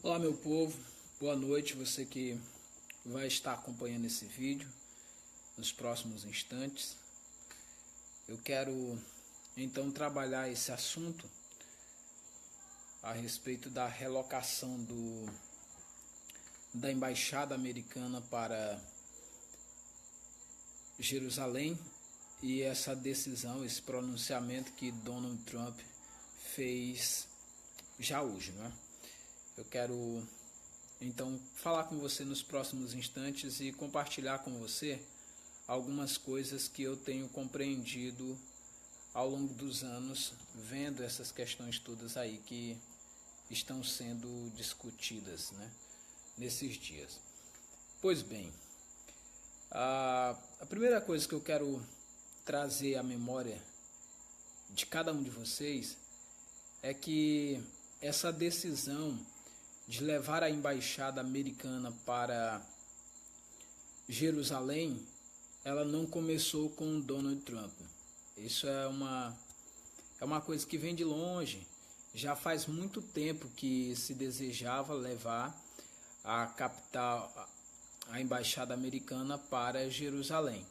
Olá meu povo, boa noite, você que vai estar acompanhando esse vídeo nos próximos instantes. Eu quero então trabalhar esse assunto a respeito da relocação da embaixada americana para Jerusalém e essa decisão, esse pronunciamento que Donald Trump fez já hoje, não é? Eu quero então falar com você nos próximos instantes e compartilhar com você algumas coisas que eu tenho compreendido ao longo dos anos, vendo essas questões todas aí que estão sendo discutidas, né, nesses dias. Pois bem, a primeira coisa que eu quero trazer à memória de cada um de vocês é que essa decisão de levar a embaixada americana para Jerusalém, ela não começou com Donald Trump. Isso é uma coisa que vem de longe. Já faz muito tempo que se desejava levar a capital, a embaixada americana para Jerusalém.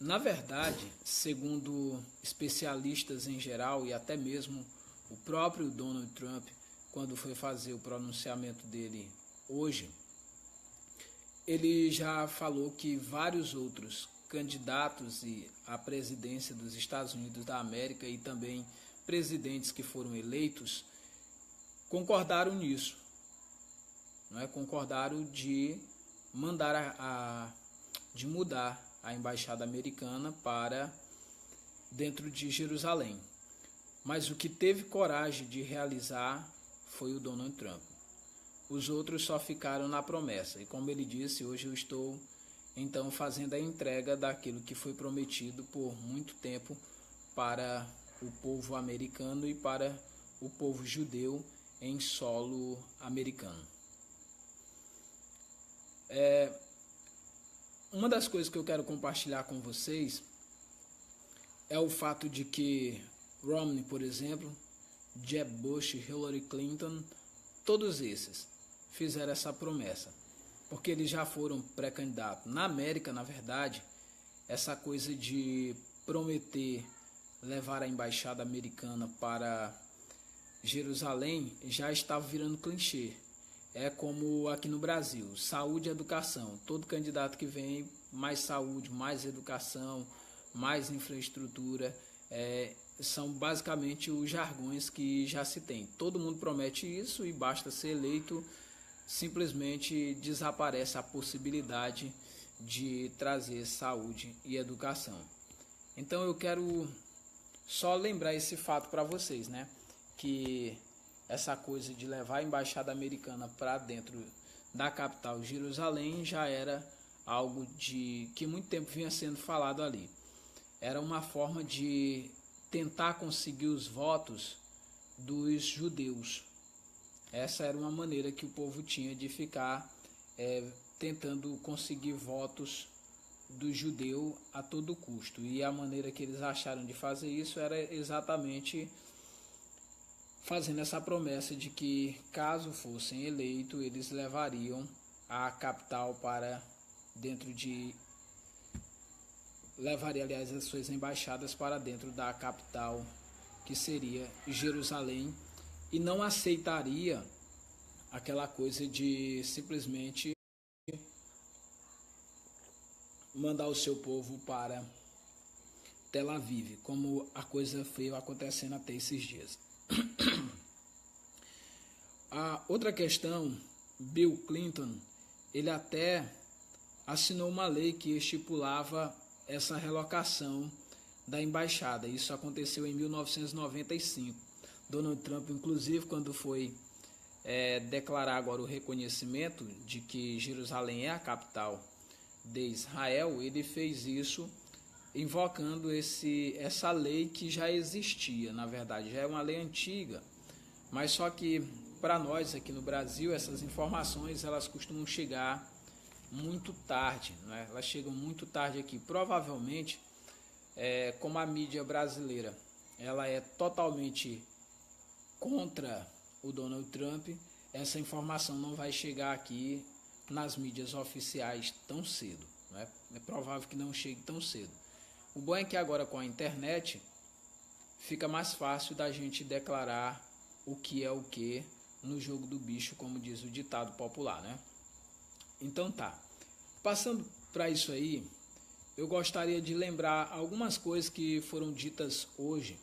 Na verdade, segundo especialistas em geral e até mesmo o próprio Donald Trump, quando foi fazer o pronunciamento dele hoje, ele já falou que vários outros candidatos à presidência dos Estados Unidos da América e também presidentes que foram eleitos concordaram nisso, não é? Concordaram de mandar de mudar a embaixada americana para dentro de Jerusalém. Mas o que teve coragem de realizar foi o Donald Trump. Os outros só ficaram na promessa. E como ele disse, hoje eu estou então fazendo a entrega daquilo que foi prometido por muito tempo para o povo americano e para o povo judeu em solo americano. Uma das coisas que eu quero compartilhar com vocês é o fato de que Romney, por exemplo, Jeb Bush, Hillary Clinton, todos esses fizeram essa promessa, porque eles já foram pré-candidatos. Na América, na verdade, essa coisa de prometer levar a embaixada americana para Jerusalém já estava virando clichê. É como aqui no Brasil, saúde e educação. Todo candidato que vem, mais saúde, mais educação, mais infraestrutura, são basicamente os jargões que já se tem. Todo mundo promete isso e basta ser eleito, simplesmente desaparece a possibilidade de trazer saúde e educação. Então eu quero só lembrar esse fato para vocês, né? Que essa coisa de levar a embaixada americana para dentro da capital Jerusalém já era algo que muito tempo vinha sendo falado ali. Era uma forma de tentar conseguir os votos dos judeus. Essa era uma maneira que o povo tinha de ficar tentando conseguir votos do judeu a todo custo. E a maneira que eles acharam de fazer isso era exatamente fazendo essa promessa de que, caso fossem eleitos, eles levariam a capital para dentro de... levaria, aliás, as suas embaixadas para dentro da capital, que seria Jerusalém, e não aceitaria aquela coisa de simplesmente mandar o seu povo para Tel Aviv, como a coisa veio acontecendo até esses dias. A outra questão, Bill Clinton, ele até assinou uma lei que estipulava essa relocação da embaixada. Isso aconteceu em 1995. Donald Trump, inclusive, quando foi declarar agora o reconhecimento de que Jerusalém é a capital de Israel, ele fez isso invocando essa lei que já existia. Na verdade, já é uma lei antiga, mas só que para nós aqui no Brasil, essas informações elas costumam chegar muito tarde, né? Elas chegam muito tarde aqui. Provavelmente, como a mídia brasileira ela é totalmente contra o Donald Trump, essa informação não vai chegar aqui nas mídias oficiais tão cedo. Né? É provável que não chegue tão cedo. O bom é que agora com a internet fica mais fácil da gente declarar o que é o que no jogo do bicho, como diz o ditado popular, né? Então tá. Passando para isso aí, eu gostaria de lembrar algumas coisas que foram ditas hoje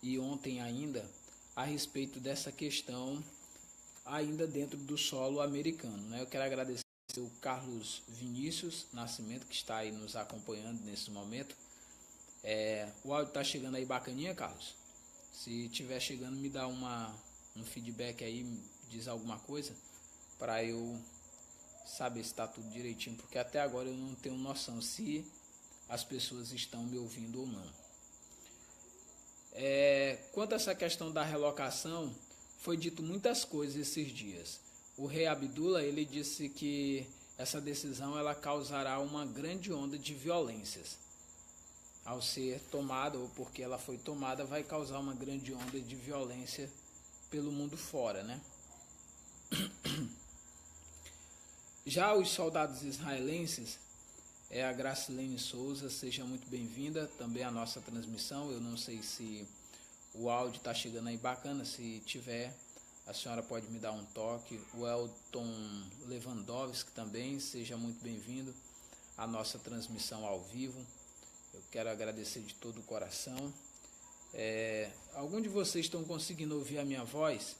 e ontem ainda a respeito dessa questão ainda dentro do solo americano, né? Eu quero agradecer o Carlos Vinícius Nascimento, que está aí nos acompanhando nesse momento. O áudio está chegando aí bacaninha, Carlos? Se estiver chegando, me dá um feedback aí, me diz alguma coisa para eu saber se está tudo direitinho, porque até agora eu não tenho noção se as pessoas estão me ouvindo ou não. Quanto a essa questão da relocação, foi dito muitas coisas esses dias. O rei Abdullah, ele disse que essa decisão ela causará uma grande onda de violências. Ao ser tomada, ou porque ela foi tomada, vai causar uma grande onda de violência pelo mundo fora, né? Já os soldados israelenses, a Gracilene Souza, seja muito bem-vinda também à nossa transmissão. Eu não sei se o áudio está chegando aí bacana, se tiver, a senhora pode me dar um toque. O Elton Lewandowski também, seja muito bem-vindo à nossa transmissão ao vivo. Eu quero agradecer de todo o coração. Algum de vocês estão conseguindo ouvir a minha voz?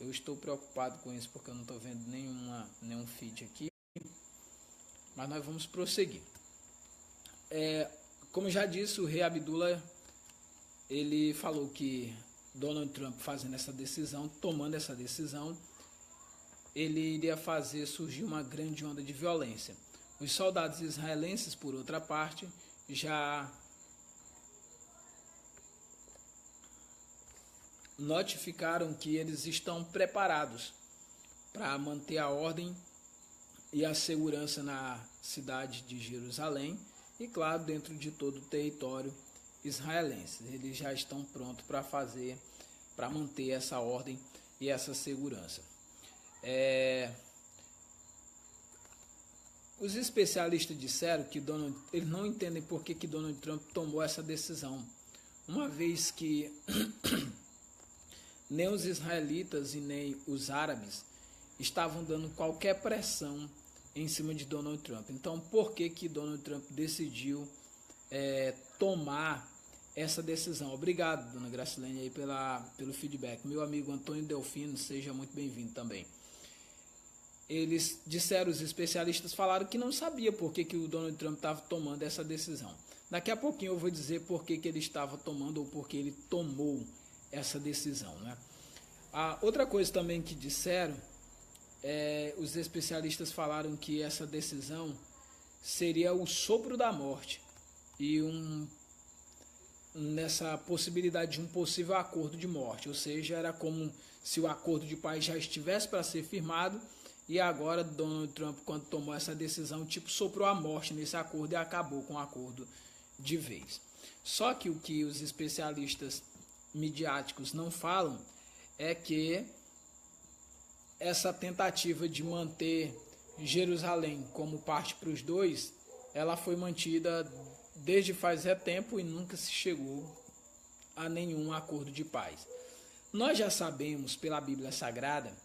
Eu estou preocupado com isso porque eu não estou vendo nenhum feed aqui. Mas nós vamos prosseguir. Como já disse, o rei Abdullah, ele falou que Donald Trump fazendo essa decisão, tomando essa decisão, ele iria fazer surgir uma grande onda de violência. Os soldados israelenses, por outra parte, já notificaram que eles estão preparados para manter a ordem e a segurança na cidade de Jerusalém e, claro, dentro de todo o território israelense. Eles já estão prontos para manter essa ordem e essa segurança. Os especialistas disseram que eles não entendem por que Donald Trump tomou essa decisão, uma vez que nem os israelitas e nem os árabes estavam dando qualquer pressão em cima de Donald Trump. Então, por que Donald Trump decidiu tomar essa decisão? Obrigado, dona Gracilene, aí pelo feedback. Meu amigo Antônio Delfino, seja muito bem-vindo também. Eles disseram, os especialistas falaram que não sabia por que o Donald Trump estava tomando essa decisão. Daqui a pouquinho eu vou dizer por que ele estava tomando ou por que ele tomou essa decisão, né? A outra coisa também que disseram, os especialistas falaram que essa decisão seria o sopro da morte e nessa possibilidade de um possível acordo de morte, ou seja, era como se o acordo de paz já estivesse para ser firmado e agora Donald Trump, quando tomou essa decisão, soprou a morte nesse acordo e acabou com o acordo de vez. Só que o que os especialistas midiáticos não falam é que essa tentativa de manter Jerusalém como parte para os dois, ela foi mantida desde faz tempo e nunca se chegou a nenhum acordo de paz. Nós já sabemos pela Bíblia Sagrada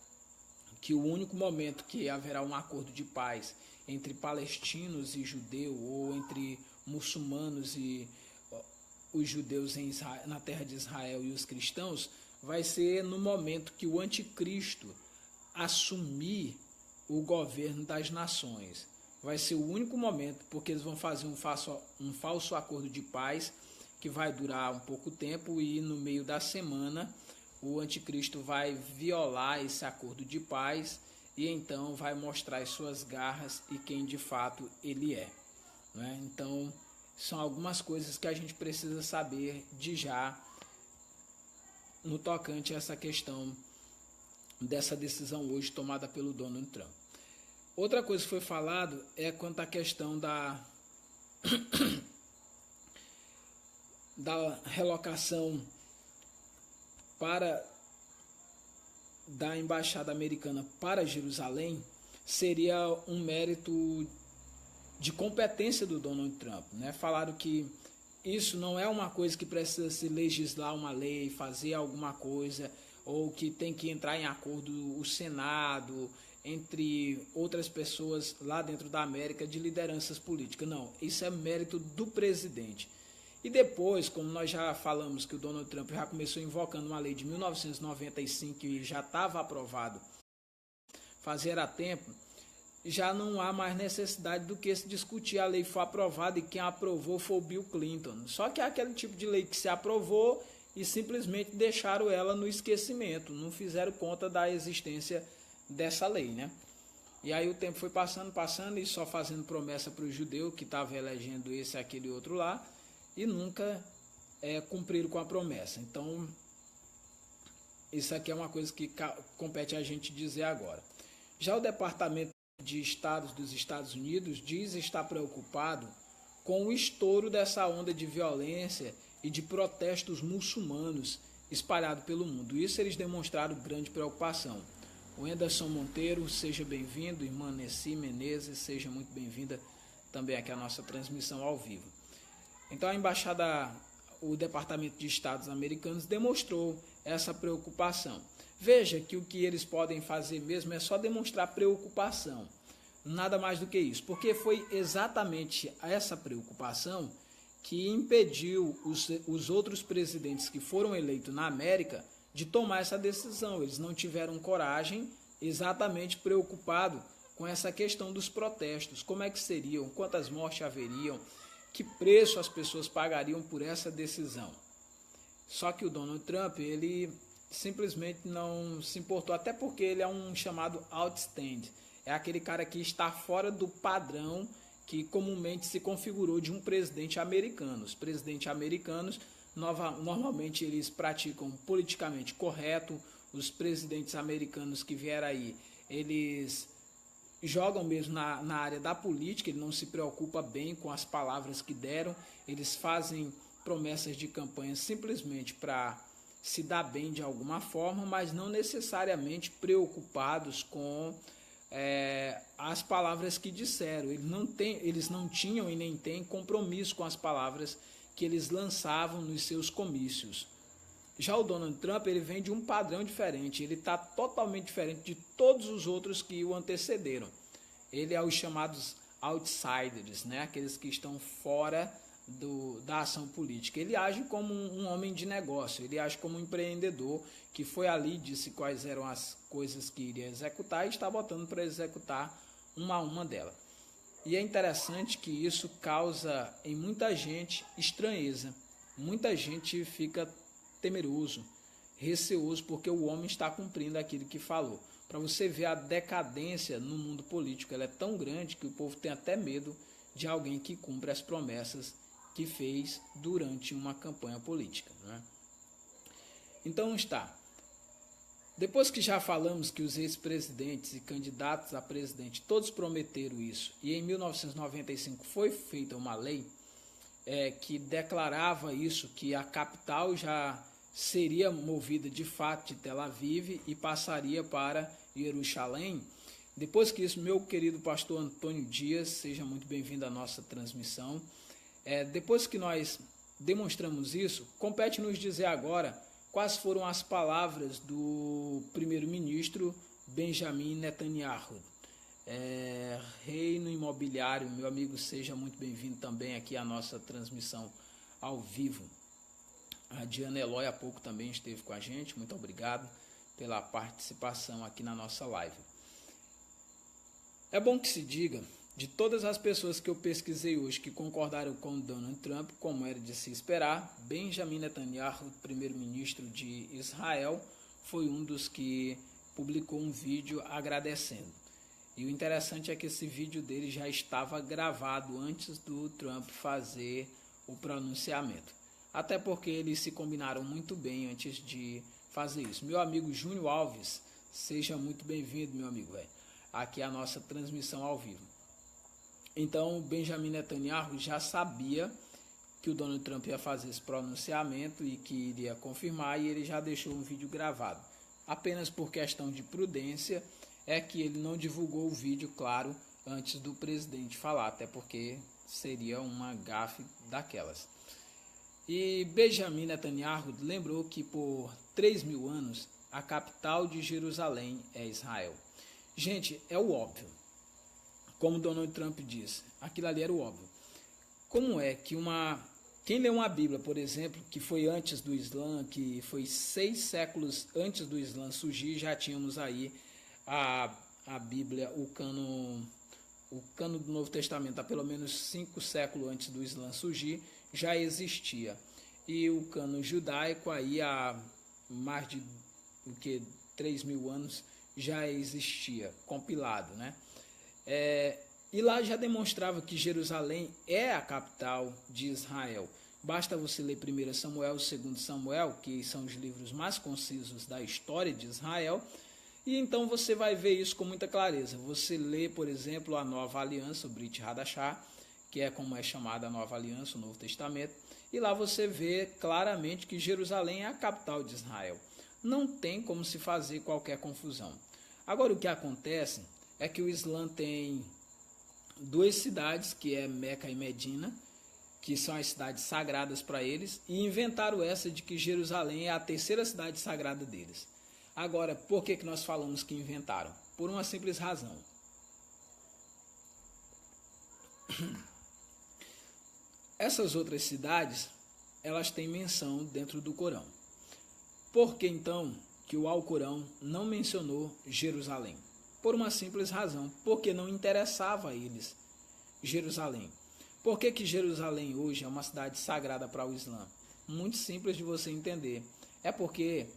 que o único momento que haverá um acordo de paz entre palestinos e judeus, ou entre muçulmanos e os judeus na terra de Israel e os cristãos, vai ser no momento que o anticristo assumir o governo das nações. Vai ser o único momento, porque eles vão fazer um falso acordo de paz que vai durar um pouco tempo e no meio da semana o anticristo vai violar esse acordo de paz e então vai mostrar as suas garras e quem de fato ele é, né? Então, são algumas coisas que a gente precisa saber de já no tocante a essa questão dessa decisão hoje tomada pelo Donald Trump. Outra coisa que foi falado é quanto à questão da relocação da embaixada americana para Jerusalém seria um mérito de competência do Donald Trump, né? Falaram que isso não é uma coisa que precisa se legislar uma lei, fazer alguma coisa, ou que tem que entrar em acordo o Senado, entre outras pessoas lá dentro da América de lideranças políticas. Não, isso é mérito do presidente. E depois, como nós já falamos que o Donald Trump já começou invocando uma lei de 1995 que já estava aprovado, fazia tempo, já não há mais necessidade do que se discutir. A lei foi aprovada e quem aprovou foi o Bill Clinton. Só que é aquele tipo de lei que se aprovou e simplesmente deixaram ela no esquecimento, não fizeram conta da existência dessa lei, né? E aí o tempo foi passando e só fazendo promessa para o judeu que estava elegendo esse e aquele outro lá e nunca cumpriram com a promessa. Então, isso aqui é uma coisa que compete a gente dizer agora. Já o Departamento de Estado dos Estados Unidos diz estar preocupado com o estouro dessa onda de violência e de protestos muçulmanos espalhados pelo mundo. Isso eles demonstraram grande preocupação. O Anderson Monteiro, seja bem-vindo. Irmã Nessi Menezes, seja muito bem-vinda também aqui à nossa transmissão ao vivo. Então a embaixada, o Departamento de Estados americanos demonstrou essa preocupação. Veja que o que eles podem fazer mesmo é só demonstrar preocupação, nada mais do que isso, porque foi exatamente essa preocupação que impediu os outros presidentes que foram eleitos na América de tomar essa decisão. Eles não tiveram coragem, exatamente preocupado com essa questão dos protestos, como é que seriam, quantas mortes haveriam, que preço as pessoas pagariam por essa decisão. Só que o Donald Trump, ele simplesmente não se importou, até porque ele é um chamado outstand, é aquele cara que está fora do padrão que comumente se configurou de um presidente americano. Os presidentes americanos, normalmente eles praticam politicamente correto, os presidentes americanos que vieram aí, eles jogam mesmo na área da política, ele não se preocupa bem com as palavras que deram, eles fazem promessas de campanha simplesmente para se dar bem de alguma forma, mas não necessariamente preocupados com as palavras que disseram. Eles não tinham e nem têm compromisso com as palavras que eles lançavam nos seus comícios. Já o Donald Trump, ele vem de um padrão diferente, ele está totalmente diferente de todos os outros que o antecederam. Ele é os chamados outsiders, né? Aqueles que estão fora da ação política. Ele age como um homem de negócio, ele age como um empreendedor que foi ali, disse quais eram as coisas que iria executar e está botando para executar uma a uma delas. E é interessante que isso causa em muita gente estranheza. Muita gente fica temeroso, receoso, porque o homem está cumprindo aquilo que falou. Para você ver a decadência no mundo político, ela é tão grande que o povo tem até medo de alguém que cumpre as promessas que fez durante uma campanha política, né? Então está. Depois que já falamos que os ex-presidentes e candidatos a presidente todos prometeram isso, e em 1995 foi feita uma lei que declarava isso, que a capital já seria movida de fato de Tel Aviv e passaria para Jerusalém. Depois que isso, meu querido pastor Antônio Dias, seja muito bem-vindo à nossa transmissão. Depois que nós demonstramos isso, compete nos dizer agora quais foram as palavras do primeiro-ministro Benjamin Netanyahu. Reino Imobiliário, meu amigo, seja muito bem-vindo também aqui à nossa transmissão ao vivo. A Diana Eloy há pouco também esteve com a gente, muito obrigado pela participação aqui na nossa live. É bom que se diga, de todas as pessoas que eu pesquisei hoje que concordaram com Donald Trump, como era de se esperar, Benjamin Netanyahu, primeiro-ministro de Israel, foi um dos que publicou um vídeo agradecendo. E o interessante é que esse vídeo dele já estava gravado antes do Trump fazer o pronunciamento. Até porque eles se combinaram muito bem antes de fazer isso. Meu amigo Júnior Alves, seja muito bem-vindo, meu amigo, aqui a nossa transmissão ao vivo. Então, Benjamin Netanyahu já sabia que o Donald Trump ia fazer esse pronunciamento e que iria confirmar, e ele já deixou um vídeo gravado. apenas por questão de prudência é que ele não divulgou o vídeo, claro, antes do presidente falar, até porque seria uma gafe daquelas. E Benjamin Netanyahu lembrou que por 3.000 anos a capital de Jerusalém é Israel. Gente, é o óbvio. Como Donald Trump disse, aquilo ali era o óbvio. Como é que quem lê uma Bíblia, por exemplo, que foi antes do Islã, que foi 6 séculos antes do Islã surgir, já tínhamos aí a Bíblia, o cano do Novo Testamento, há pelo menos 5 séculos antes do Islã surgir, já existia. E o cano judaico aí há mais de 3.000 anos já existia, compilado, né? E lá já demonstrava que Jerusalém é a capital de Israel. Basta você ler 1 Samuel e 2 Samuel, que são os livros mais concisos da história de Israel, e então você vai ver isso com muita clareza. Você lê, por exemplo, a Nova Aliança, o Brit Hadashah, que é como é chamada a Nova Aliança, o Novo Testamento, e lá você vê claramente que Jerusalém é a capital de Israel. Não tem como se fazer qualquer confusão. Agora, o que acontece é que o Islã tem 2 cidades, que é Meca e Medina, que são as cidades sagradas para eles, e inventaram essa de que Jerusalém é a 3ª cidade sagrada deles. Agora, por que nós falamos que inventaram? Por uma simples razão. Essas outras cidades, elas têm menção dentro do Corão. Por que então que o Alcorão não mencionou Jerusalém? Por uma simples razão, porque não interessava a eles Jerusalém. Por que Jerusalém hoje é uma cidade sagrada para o Islã? Muito simples de você entender. É porque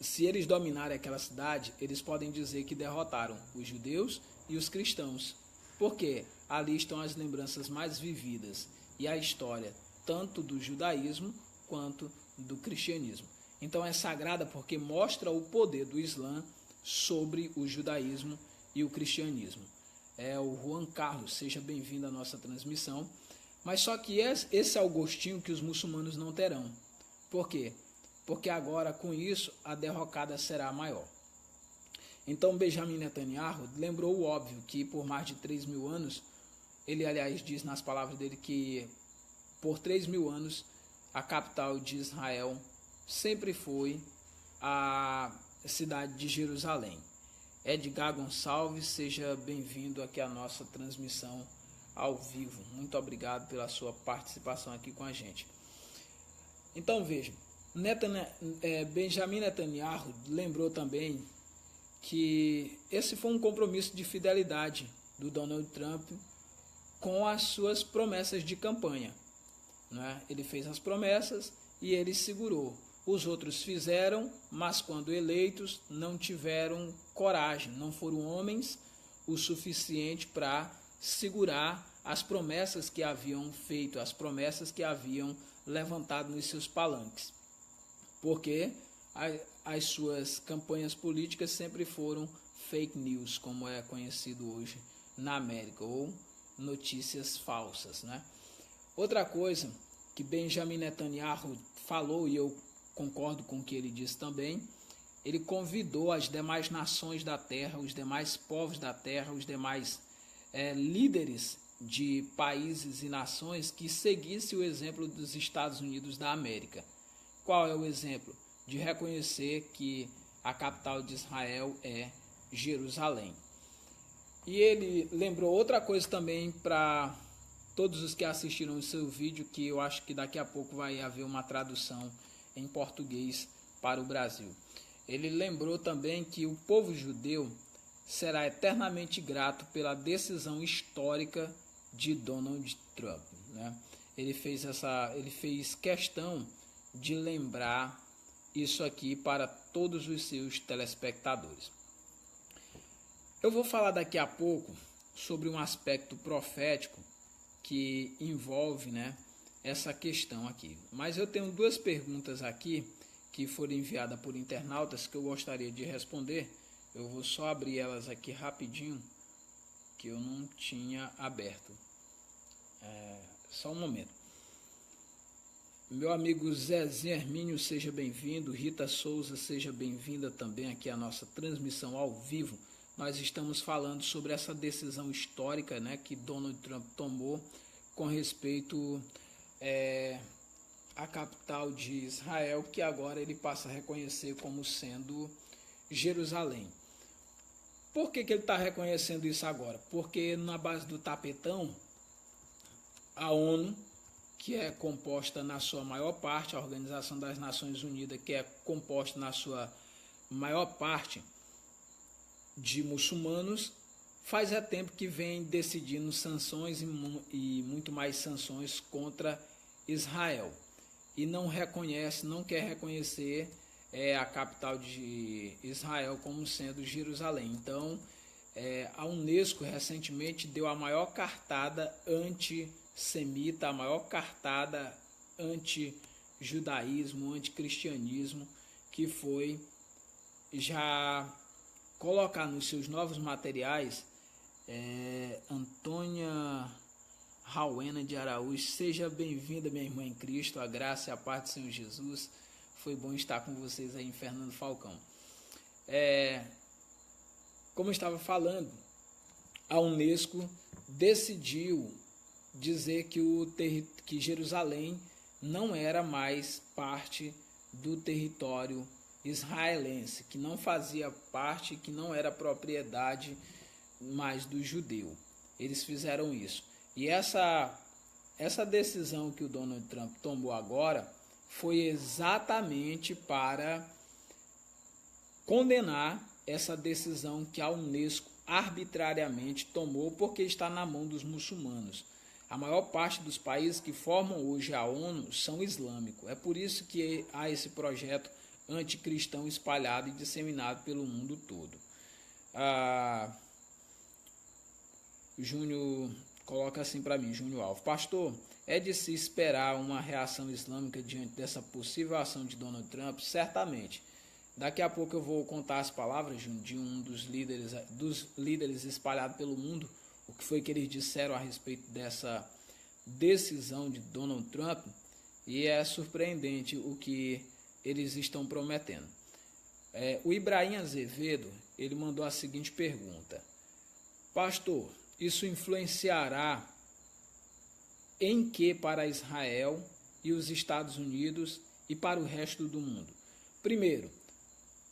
se eles dominarem aquela cidade, eles podem dizer que derrotaram os judeus e os cristãos. Porque ali estão as lembranças mais vividas e a história, tanto do judaísmo quanto do cristianismo. Então é sagrada porque mostra o poder do Islã sobre o judaísmo e o cristianismo. É o Juan Carlos, seja bem-vindo à nossa transmissão. Mas só que esse é o gostinho que os muçulmanos não terão. Por quê? Porque agora, com isso, a derrocada será maior. Então, Benjamin Netanyahu lembrou o óbvio, que por mais de 3.000 anos, ele, aliás, diz nas palavras dele que por 3.000 anos, a capital de Israel sempre foi a cidade de Jerusalém. Edgar Gonçalves, seja bem-vindo aqui à nossa transmissão ao vivo. Muito obrigado pela sua participação aqui com a gente. Então, veja, Benjamin Netanyahu lembrou também que esse foi um compromisso de fidelidade do Donald Trump com as suas promessas de campanha. Né? Ele fez as promessas e ele segurou. Os outros fizeram, mas quando eleitos não tiveram coragem, não foram homens o suficiente para segurar as promessas que haviam feito, as promessas que haviam levantado nos seus palanques. Porque as suas campanhas políticas sempre foram fake news, como é conhecido hoje na América, ou notícias falsas. Né? Outra coisa que Benjamin Netanyahu falou, e eu concordo com o que ele disse também, ele convidou as demais nações da terra, os demais povos da terra, os demais líderes de países e nações que seguissem o exemplo dos Estados Unidos da América. Qual é o exemplo? De reconhecer que a capital de Israel é Jerusalém. E ele lembrou outra coisa também para todos os que assistiram o seu vídeo, que eu acho que daqui a pouco vai haver uma tradução em português para o Brasil. Ele lembrou também que o povo judeu será eternamente grato pela decisão histórica de Donald Trump. Né? Ele fez questão de lembrar isso aqui para todos os seus telespectadores. Eu vou falar daqui a pouco sobre um aspecto profético que envolve, né, essa questão aqui. Mas eu tenho 2 perguntas aqui que foram enviadas por internautas que eu gostaria de responder. Eu vou só abrir elas aqui rapidinho, que eu não tinha aberto. Só um momento. Meu amigo Zezinho Hermínio, seja bem-vindo. Rita Souza, seja bem-vinda também aqui à nossa transmissão ao vivo. Nós estamos falando sobre essa decisão histórica, né, que Donald Trump tomou com respeito à capital de Israel, que agora ele passa a reconhecer como sendo Jerusalém. Por que ele está reconhecendo isso agora? Porque na base do tapetão, a ONU, que é composta na sua maior parte, a Organização das Nações Unidas, que é composta na sua maior parte de muçulmanos, faz tempo que vem decidindo sanções e muito mais sanções contra Israel. E não reconhece, não quer reconhecer a capital de Israel como sendo Jerusalém. Então, a Unesco recentemente deu a maior cartada antissemita, a maior cartada anti-judaísmo, anticristianismo, que foi já colocar nos seus novos materiais. Antônia Rauena de Araújo, seja bem-vinda, minha irmã em Cristo, a graça e a paz do Senhor Jesus. Foi bom estar com vocês aí, Fernando Falcão. Como eu estava falando, a Unesco decidiu dizer que Jerusalém não era mais parte do território israelense, que não fazia parte, que não era propriedade mais do judeu. Eles fizeram isso. E essa decisão que o Donald Trump tomou agora foi exatamente para condenar essa decisão que a Unesco arbitrariamente tomou, porque está na mão dos muçulmanos. A maior parte dos países que formam hoje a ONU são islâmicos. É por isso que há esse projeto anticristão espalhado e disseminado pelo mundo todo. Júnior coloca assim para mim, Júnior Alves: pastor, é de se esperar uma reação islâmica diante dessa possível ação de Donald Trump? Certamente. Daqui a pouco eu vou contar as palavras, Júnior, de um dos líderes espalhados pelo mundo, o que foi que eles disseram a respeito dessa decisão de Donald Trump, e é surpreendente o que eles estão prometendo. O Ibrahim Azevedo, ele mandou a seguinte pergunta: pastor, isso influenciará em que para Israel e os Estados Unidos e para o resto do mundo? Primeiro,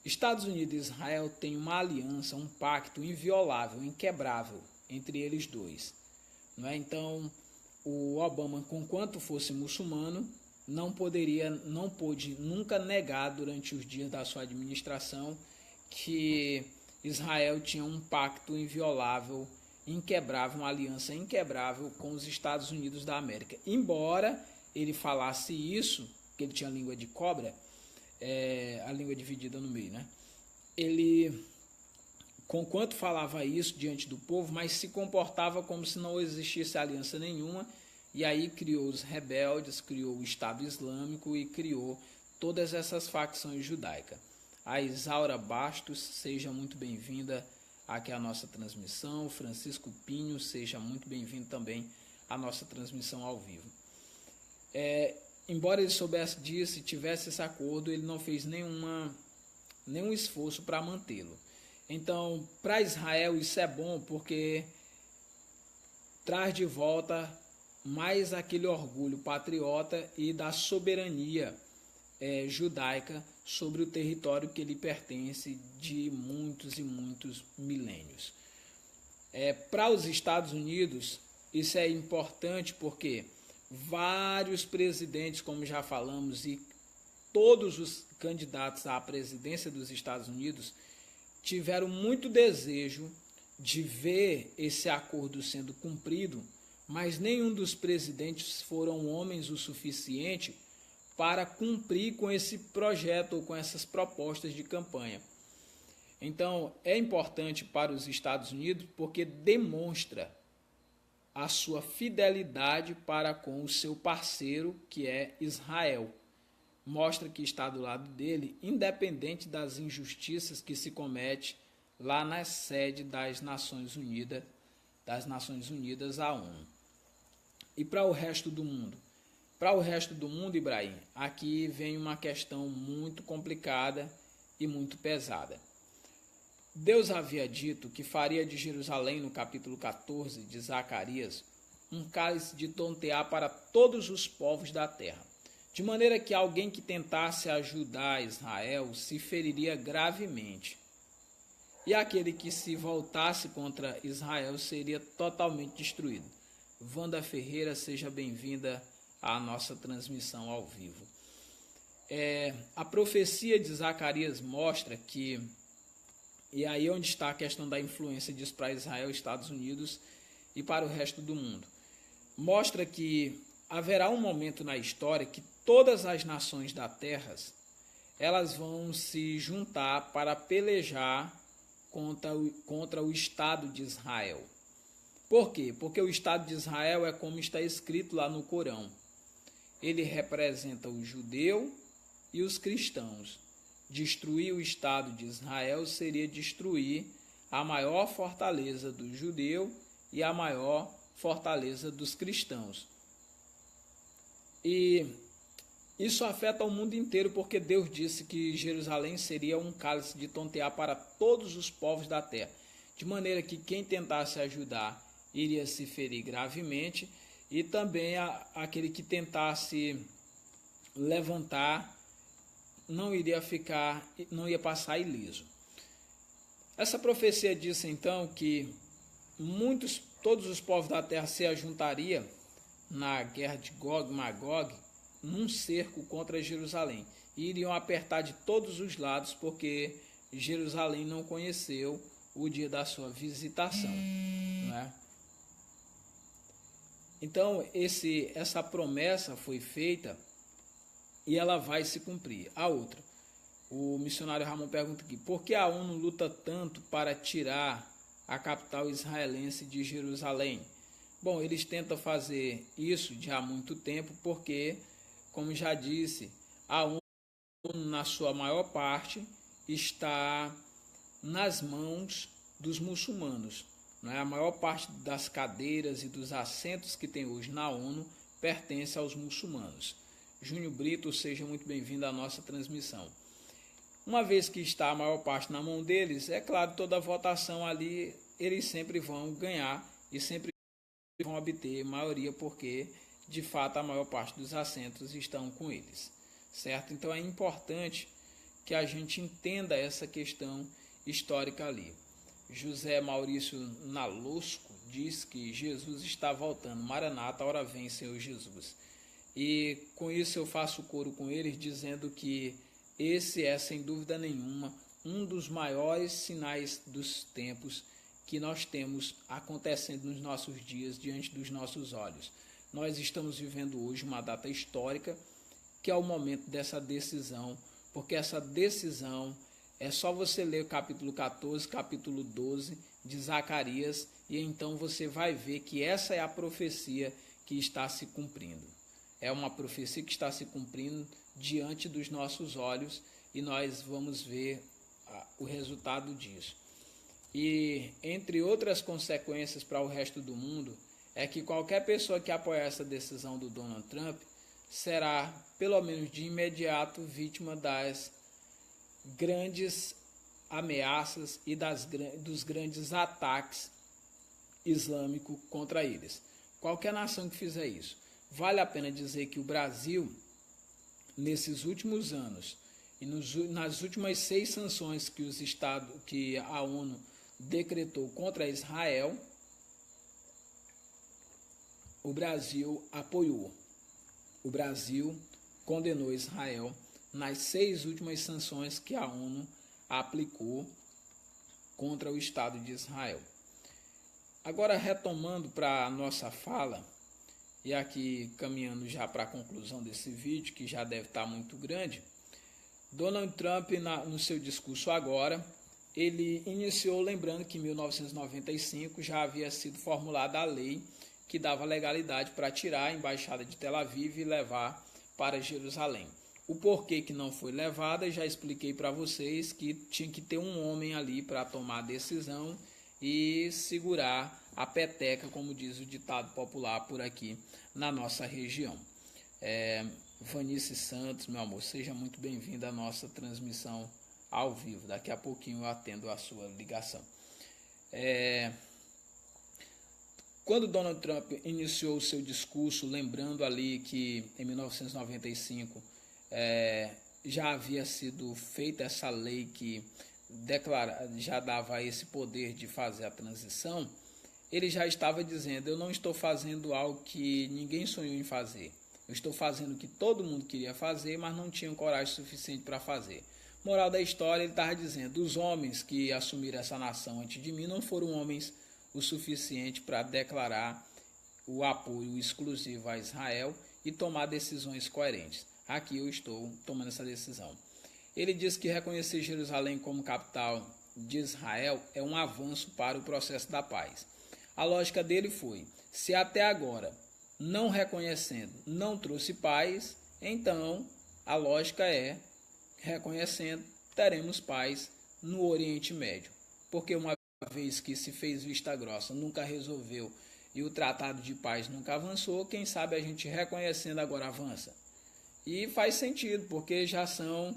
Estados Unidos e Israel têm uma aliança, um pacto inviolável, inquebrável entre eles dois. Não é? Então, o Obama, conquanto fosse muçulmano, não pôde nunca negar durante os dias da sua administração que Israel tinha um pacto inviolável, inquebrável, uma aliança inquebrável com os Estados Unidos da América. Embora ele falasse isso, que ele tinha língua de cobra, a língua dividida no meio, né? Ele, conquanto falava isso diante do povo, mas se comportava como se não existisse aliança nenhuma, e aí criou os rebeldes, criou o Estado Islâmico e criou todas essas facções judaicas. A Isaura Bastos, seja muito bem-vinda aqui à nossa transmissão. Francisco Pinho, seja muito bem-vindo também à nossa transmissão ao vivo. Embora ele soubesse disso e tivesse esse acordo, ele não fez nenhum esforço para mantê-lo. Então, para Israel isso é bom, porque traz de volta mais aquele orgulho patriota e da soberania judaica sobre o território que lhe pertence de muitos e muitos milênios. Para os Estados Unidos, isso é importante porque vários presidentes, como já falamos, e todos os candidatos à presidência dos Estados Unidos tiveram muito desejo de ver esse acordo sendo cumprido, mas nenhum dos presidentes foram homens o suficiente para cumprir com esse projeto ou com essas propostas de campanha. Então, é importante para os Estados Unidos porque demonstra a sua fidelidade para com o seu parceiro, que é Israel. Mostra que está do lado dele, independente das injustiças que se comete lá na sede das Nações Unidas, a ONU. E para o resto do mundo? Para o resto do mundo, Ibrahim, aqui vem uma questão muito complicada e muito pesada. Deus havia dito que faria de Jerusalém, no capítulo 14 de Zacarias, um cálice de tontear para todos os povos da terra, de maneira que alguém que tentasse ajudar Israel se feriria gravemente, e aquele que se voltasse contra Israel seria totalmente destruído. Wanda Ferreira, seja bem-vinda à nossa transmissão ao vivo. A profecia de Zacarias mostra que, e aí onde está a questão da influência disso para Israel, Estados Unidos e para o resto do mundo, mostra que haverá um momento na história que todas as nações da terra elas vão se juntar para pelejar contra o Estado de Israel. Por quê? Porque o Estado de Israel é como está escrito lá no Corão. Ele representa o judeu e os cristãos. Destruir o Estado de Israel seria destruir a maior fortaleza do judeu e a maior fortaleza dos cristãos. E isso afeta o mundo inteiro, porque Deus disse que Jerusalém seria um cálice de tontear para todos os povos da terra, de maneira que quem tentasse ajudar iria se ferir gravemente, e também aquele que tentasse levantar não ia passar ileso. Essa profecia diz então que todos os povos da terra se ajuntariam na guerra de Gog e Magog num cerco contra Jerusalém, e iriam apertar de todos os lados, porque Jerusalém não conheceu o dia da sua visitação, não é? Então essa promessa foi feita e ela vai se cumprir. A outra, o missionário Ramon pergunta aqui: por que a ONU luta tanto para tirar a capital israelense de Jerusalém? Bom, eles tentam fazer isso já há muito tempo, porque, como já disse, a ONU, na sua maior parte, está nas mãos dos muçulmanos. A maior parte das cadeiras e dos assentos que tem hoje na ONU pertence aos muçulmanos. Júnior Brito, seja muito bem-vindo à nossa transmissão. Uma vez que está a maior parte na mão deles, é claro, toda votação ali, eles sempre vão ganhar e sempre vão obter maioria, porque, de fato, a maior parte dos assentos estão com eles, certo? Então é importante que a gente entenda essa questão histórica ali. José Maurício Nalosco diz que Jesus está voltando. Maranata, hora vem, Senhor Jesus. E com isso eu faço coro com eles, dizendo que esse é, sem dúvida nenhuma, um dos maiores sinais dos tempos que nós temos acontecendo nos nossos dias, diante dos nossos olhos. Nós estamos vivendo hoje uma data histórica, que é o momento dessa decisão, porque essa decisão é só você ler o capítulo 14, capítulo 12 de Zacarias, e então você vai ver que essa é a profecia que está se cumprindo. É uma profecia que está se cumprindo diante dos nossos olhos, e nós vamos ver o resultado disso. E, entre outras consequências para o resto do mundo, é que qualquer pessoa que apoiar essa decisão do Donald Trump será, pelo menos de imediato, vítima das grandes ameaças e dos grandes ataques islâmicos contra eles. Qualquer nação que fizer isso. Vale a pena dizer que o Brasil, nesses últimos anos, e nas últimas 6 sanções que a ONU decretou contra Israel, o Brasil apoiou. O Brasil condenou Israel nas 6 últimas sanções que a ONU aplicou contra o Estado de Israel. Agora, retomando para a nossa fala, e aqui caminhando já para a conclusão desse vídeo, que já deve estar muito grande, Donald Trump, no seu discurso agora, ele iniciou lembrando que em 1995 já havia sido formulada a lei que dava legalidade para tirar a embaixada de Tel Aviv e levar para Jerusalém. O porquê que não foi levada, já expliquei para vocês que tinha que ter um homem ali para tomar a decisão e segurar a peteca, como diz o ditado popular por aqui na nossa região. Vanice Santos, meu amor, seja muito bem-vinda à nossa transmissão ao vivo. Daqui a pouquinho eu atendo a sua ligação. Quando Donald Trump iniciou o seu discurso, lembrando ali que em 1995 já havia sido feita essa lei que já dava esse poder de fazer a transição, ele já estava dizendo: eu não estou fazendo algo que ninguém sonhou em fazer. Eu estou fazendo o que todo mundo queria fazer, mas não tinham coragem suficiente para fazer. Moral da história, ele estava dizendo: os homens que assumiram essa nação antes de mim não foram homens o suficiente para declarar o apoio exclusivo a Israel e tomar decisões coerentes. Aqui eu estou tomando essa decisão. Ele diz que reconhecer Jerusalém como capital de Israel é um avanço para o processo da paz. A lógica dele foi: se até agora, não reconhecendo, não trouxe paz, então a lógica é: reconhecendo, teremos paz no Oriente Médio. Porque uma vez que se fez vista grossa, nunca resolveu e o tratado de paz nunca avançou, quem sabe a gente reconhecendo agora avança. E faz sentido, porque já são,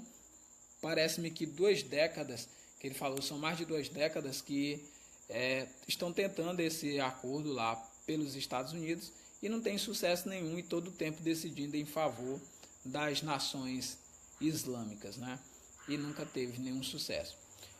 parece-me que 2 décadas, que ele falou, são mais de 2 décadas que estão tentando esse acordo lá pelos Estados Unidos e não tem sucesso nenhum, e todo o tempo decidindo em favor das nações islâmicas, né? E nunca teve nenhum sucesso.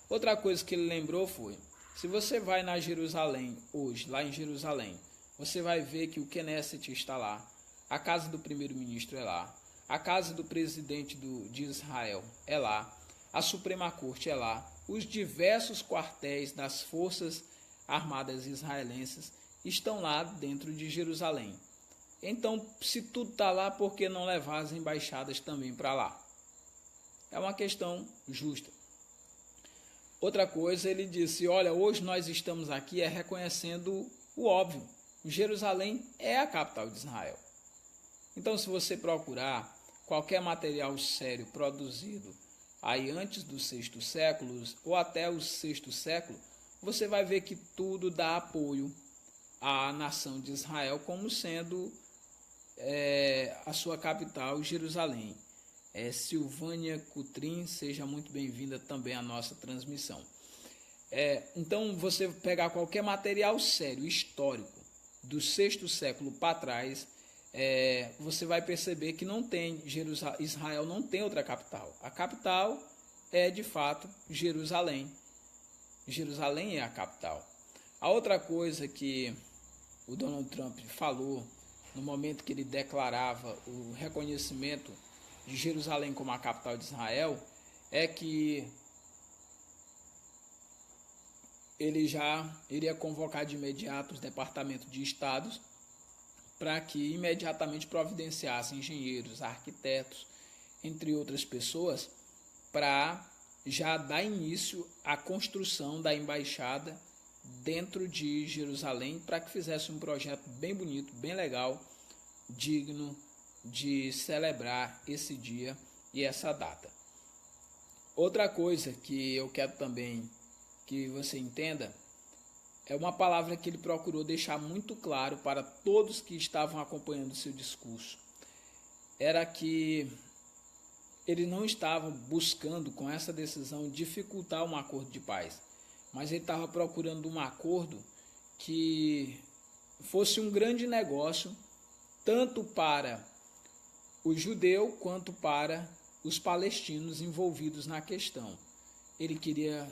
Outra coisa que ele lembrou foi: se você vai na Jerusalém hoje, lá em Jerusalém, você vai ver que o Knesset está lá, a casa do primeiro-ministro é lá, a casa do presidente de Israel é lá, a Suprema Corte é lá, os diversos quartéis das forças armadas israelenses estão lá dentro de Jerusalém. Então, se tudo está lá, por que não levar as embaixadas também para lá? É uma questão justa. Outra coisa, ele disse: olha, hoje nós estamos aqui reconhecendo o óbvio. Jerusalém é a capital de Israel. Então, se você procurar qualquer material sério produzido aí antes do 6º século ou até o 6º século, você vai ver que tudo dá apoio à nação de Israel como sendo a sua capital, Jerusalém. Silvânia Cutrim, seja muito bem-vinda também à nossa transmissão. Então, você pegar qualquer material sério, histórico, do 6º século para trás, você vai perceber que não tem Israel não tem outra capital. A capital é, de fato, Jerusalém. Jerusalém é a capital. A outra coisa que o Donald Trump falou no momento que ele declarava o reconhecimento de Jerusalém como a capital de Israel é que ele já iria convocar de imediato os departamentos de estados para que imediatamente providenciassem engenheiros, arquitetos, entre outras pessoas, para já dar início à construção da embaixada dentro de Jerusalém, para que fizesse um projeto bem bonito, bem legal, digno de celebrar esse dia e essa data. Outra coisa que eu quero também que você entenda é uma palavra que ele procurou deixar muito claro para todos que estavam acompanhando o seu discurso. Era que ele não estava buscando com essa decisão dificultar um acordo de paz, mas ele estava procurando um acordo que fosse um grande negócio tanto para o judeu quanto para os palestinos envolvidos na questão. Ele queria,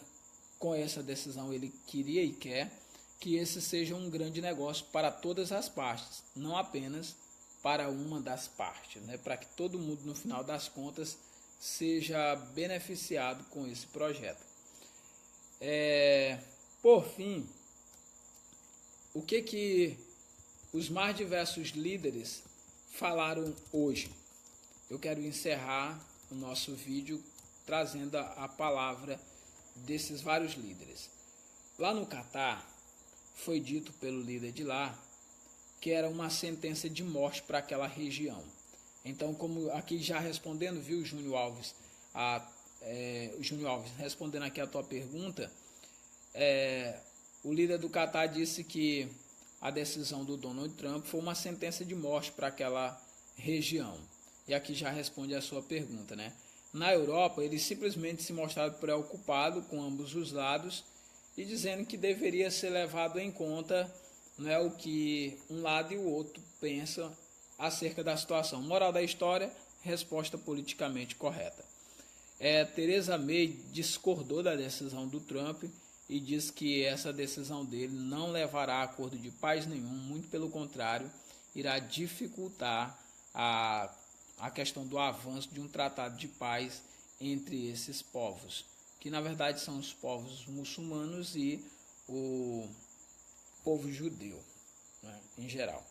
com essa decisão, ele queria e quer que esse seja um grande negócio para todas as partes, não apenas para uma das partes, né? Para que todo mundo, no final das contas, seja beneficiado com esse projeto. Por fim, o que os mais diversos líderes falaram hoje? Eu quero encerrar o nosso vídeo trazendo a palavra desses vários líderes. Lá no Catar, foi dito pelo líder de lá que era uma sentença de morte para aquela região. Então, como aqui já respondendo, viu, Júnior Alves, respondendo aqui a tua pergunta, o líder do Catar disse que a decisão do Donald Trump foi uma sentença de morte para aquela região. E aqui já responde a sua pergunta, né? Na Europa, eles simplesmente se mostraram preocupados com ambos os lados e dizendo que deveria ser levado em conta, né, o que um lado e o outro pensam acerca da situação. Moral da história, resposta politicamente correta. Theresa May discordou da decisão do Trump e diz que essa decisão dele não levará a acordo de paz nenhum, muito pelo contrário, irá dificultar a questão do avanço de um tratado de paz entre esses povos, que na verdade são os povos muçulmanos e o povo judeu, né, em geral.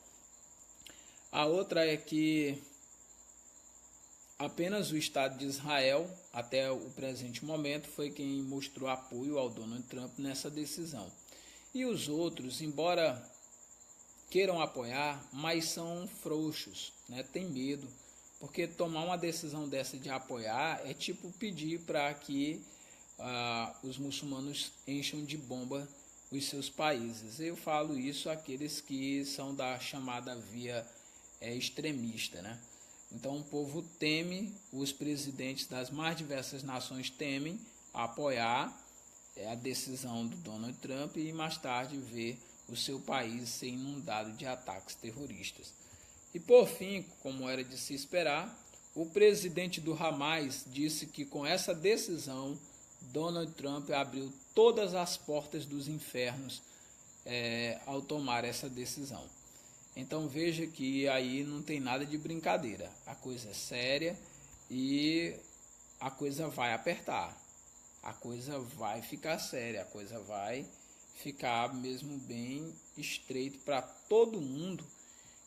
A outra é que apenas o Estado de Israel, até o presente momento, foi quem mostrou apoio ao Donald Trump nessa decisão. E os outros, embora queiram apoiar, mas são frouxos, né? Tem medo, porque tomar uma decisão dessa de apoiar é tipo pedir para que os muçulmanos encham de bomba os seus países. Eu falo isso àqueles que são da chamada via extremista, né? Então o povo teme, os presidentes das mais diversas nações temem apoiar a decisão do Donald Trump e mais tarde ver o seu país ser inundado de ataques terroristas. E por fim, como era de se esperar, o presidente do Hamas disse que com essa decisão Donald Trump abriu todas as portas dos infernos ao tomar essa decisão. Então veja que aí não tem nada de brincadeira, a coisa é séria e a coisa vai apertar, a coisa vai ficar séria, a coisa vai ficar mesmo bem estreito para todo mundo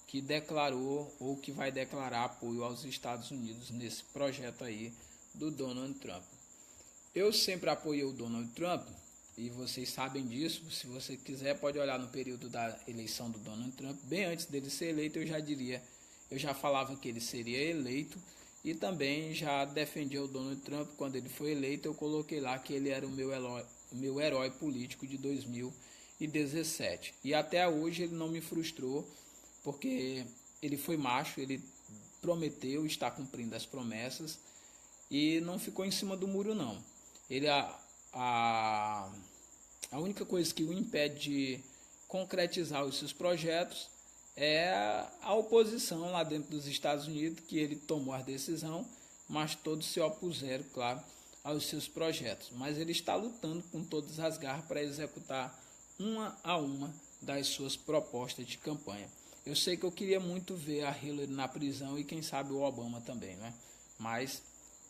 que declarou ou que vai declarar apoio aos Estados Unidos nesse projeto aí do Donald Trump. Eu sempre apoiei o Donald Trump e vocês sabem disso. Se você quiser pode olhar no período da eleição do Donald Trump, bem antes dele ser eleito eu já falava que ele seria eleito e também já defendia o Donald Trump. Quando ele foi eleito eu coloquei lá que ele era o meu herói político de 2017 e até hoje ele não me frustrou, porque ele foi macho, ele prometeu, está cumprindo as promessas e não ficou em cima do muro não. Ele a única coisa que o impede de concretizar os seus projetos é a oposição lá dentro dos Estados Unidos, que ele tomou a decisão, mas todos se opuseram, claro, aos seus projetos. Mas ele está lutando com todas as garras para executar uma a uma das suas propostas de campanha. Eu sei que eu queria muito ver a Hillary na prisão e quem sabe o Obama também, né? Mas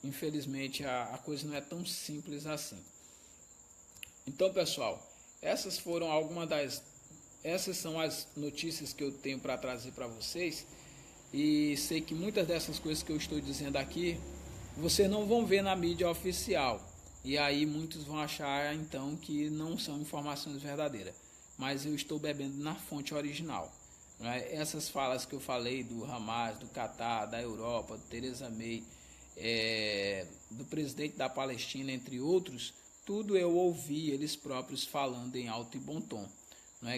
infelizmente a coisa não é tão simples assim. Então, pessoal, essas são as notícias que eu tenho para trazer para vocês e sei que muitas dessas coisas que eu estou dizendo aqui vocês não vão ver na mídia oficial e aí muitos vão achar então que não são informações verdadeiras, mas eu estou bebendo na fonte original. Essas falas que eu falei do Hamas, do Catar, da Europa, do Theresa May, do presidente da Palestina, entre outros, tudo eu ouvi eles próprios falando em alto e bom tom.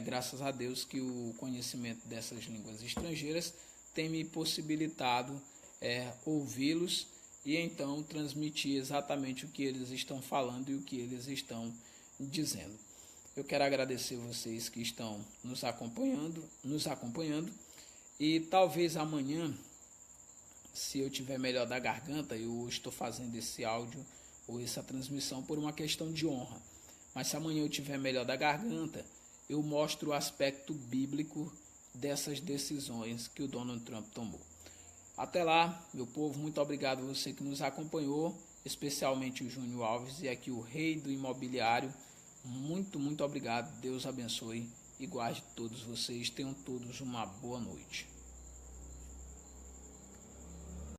Graças a Deus que o conhecimento dessas línguas estrangeiras tem me possibilitado ouvi-los e então transmitir exatamente o que eles estão falando e o que eles estão dizendo. Eu quero agradecer vocês que estão nos acompanhando e talvez amanhã, se eu tiver melhor da garganta, eu estou fazendo esse áudio ou essa transmissão por uma questão de honra, mas se amanhã eu tiver melhor da garganta, eu mostro o aspecto bíblico dessas decisões que o Donald Trump tomou. Até lá, meu povo, muito obrigado a você que nos acompanhou, especialmente o Júnior Alves e aqui o rei do imobiliário. Muito obrigado, Deus abençoe e guarde todos vocês, tenham todos uma boa noite.